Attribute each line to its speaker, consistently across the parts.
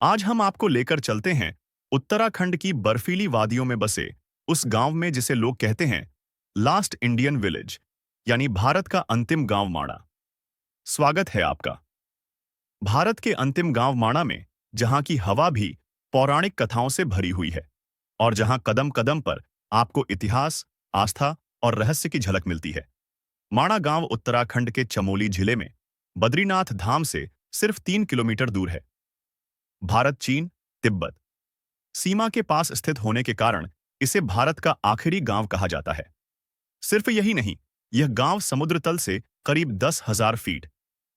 Speaker 1: आज हम आपको लेकर चलते हैं उत्तराखंड की बर्फीली वादियों में बसे उस गांव में जिसे लोग कहते हैं लास्ट इंडियन विलेज, यानी भारत का अंतिम गांव माणा। स्वागत है आपका भारत के अंतिम गांव माणा में, जहां की हवा भी पौराणिक कथाओं से भरी हुई है और जहां कदम कदम पर आपको इतिहास, आस्था और रहस्य की झलक मिलती है। माणा गांव उत्तराखंड के चमोली जिले में बद्रीनाथ धाम से सिर्फ 3 किलोमीटर दूर है। भारत चीन तिब्बत सीमा के पास स्थित होने के कारण इसे भारत का आखिरी गांव कहा जाता है। सिर्फ यही नहीं, यह गांव समुद्र तल से करीब 10,000 फीट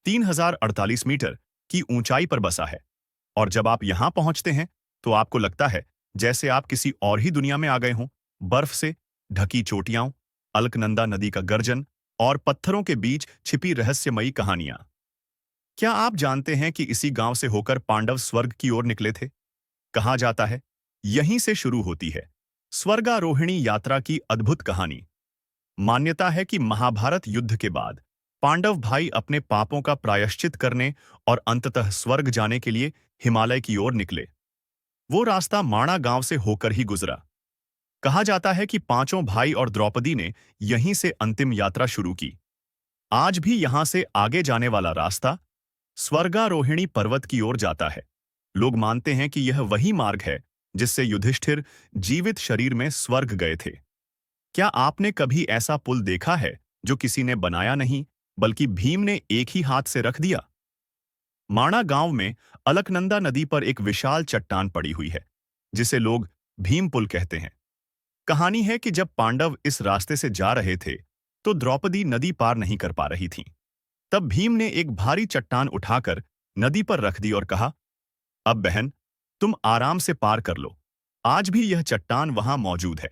Speaker 1: 3,048 मीटर की ऊंचाई पर बसा है। और जब आप यहां पहुंचते हैं तो आपको लगता है जैसे आप किसी और ही दुनिया में आ गए हों। बर्फ से ढकी चोटियां, अलकनंदा नदी का गर्जन और पत्थरों के बीच छिपी रहस्यमयी कहानियां। क्या आप जानते हैं कि इसी गांव से होकर पांडव स्वर्ग की ओर निकले थे? कहा जाता है यहीं से शुरू होती है स्वर्गारोहिणी यात्रा की अद्भुत कहानी। मान्यता है कि महाभारत युद्ध के बाद पांडव भाई अपने पापों का प्रायश्चित करने और अंततः स्वर्ग जाने के लिए हिमालय की ओर निकले। वो रास्ता माणा गांव से होकर ही गुजरा। कहा जाता है कि पांचों भाई और द्रौपदी ने यहीं से अंतिम यात्रा शुरू की। आज भी यहां से आगे जाने वाला रास्ता स्वर्गारोहिणी पर्वत की ओर जाता है। लोग मानते हैं कि यह वही मार्ग है जिससे युधिष्ठिर जीवित शरीर में स्वर्ग गए थे। क्या आपने कभी ऐसा पुल देखा है जो किसी ने बनाया नहीं, बल्कि भीम ने एक ही हाथ से रख दिया? माणा गांव में अलकनंदा नदी पर एक विशाल चट्टान पड़ी हुई है, जिसे लोग भीम पुल कहते हैं। कहानी है कि जब पांडव इस रास्ते से जा रहे थे, तो द्रौपदी नदी पार नहीं कर पा रही थीं। तब भीम ने एक भारी चट्टान उठाकर नदी पर रख दी और कहा, अब बहन, तुम आराम से पार कर लो। आज भी यह चट्टान वहां मौजूद है।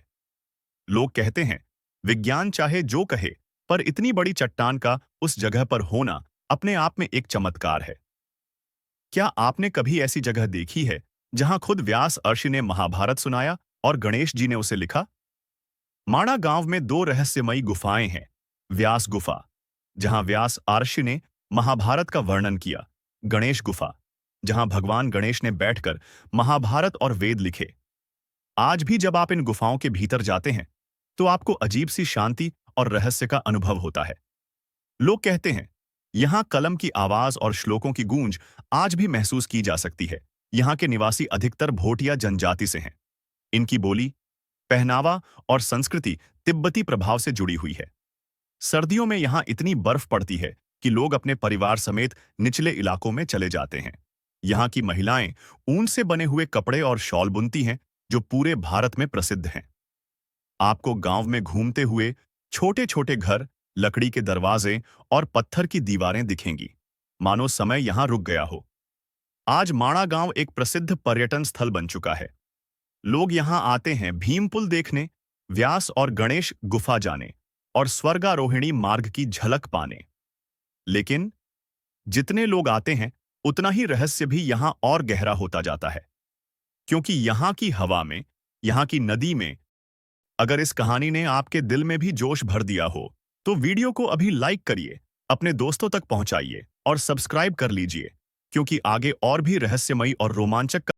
Speaker 1: लोग कहते हैं विज्ञान चाहे जो कहे, पर इतनी बड़ी चट्टान का उस जगह पर होना अपने आप में एक चमत्कार है। क्या आपने कभी ऐसी जगह देखी है जहां खुद व्यास अर्षि ने महाभारत सुनाया और गणेश जी ने उसे लिखा? माणा गांव में दो रहस्यमयी गुफाएं हैं। व्यास गुफा, जहां व्यास अर्षि ने महाभारत का वर्णन किया। गणेश गुफा, जहां भगवान गणेश ने बैठकर महाभारत और वेद लिखे। आज भी जब आप इन गुफाओं के भीतर जाते हैं तो आपको अजीब सी शांति और रहस्य का अनुभव होता है। लोग कहते हैं यहां कलम की आवाज और श्लोकों की गूंज आज भी महसूस की जा सकती है। यहां के निवासी अधिकतर भोटिया जनजाति से हैं। इनकी बोली, पहनावा और संस्कृति तिब्बती प्रभाव से जुड़ी हुई है। सर्दियों में यहां इतनी बर्फ पड़ती है कि लोग अपने परिवार समेत निचले इलाकों में चले जाते हैं। यहां की महिलाएं ऊन से बने हुए कपड़े और शॉल बुनती हैं, जो पूरे भारत में प्रसिद्ध हैं। आपको गांव में घूमते हुए छोटे छोटे घर, लकड़ी के दरवाजे और पत्थर की दीवारें दिखेंगी, मानो समय यहां रुक गया हो। आज माणा गांव एक प्रसिद्ध पर्यटन स्थल बन चुका है। लोग यहां आते हैं भीम पुल देखने, व्यास और गणेश गुफा जाने और स्वर्गारोहिणी मार्ग की झलक पाने। लेकिन जितने लोग आते हैं, उतना ही रहस्य भी यहां और गहरा होता जाता है। क्योंकि यहां की हवा में, यहां की नदी में, अगर इस कहानी ने आपके दिल में भी जोश भर दिया हो, तो वीडियो को अभी लाइक करिए, अपने दोस्तों तक पहुंचाइए और सब्सक्राइब कर लीजिए, क्योंकि आगे और भी रहस्यमयी और रोमांचक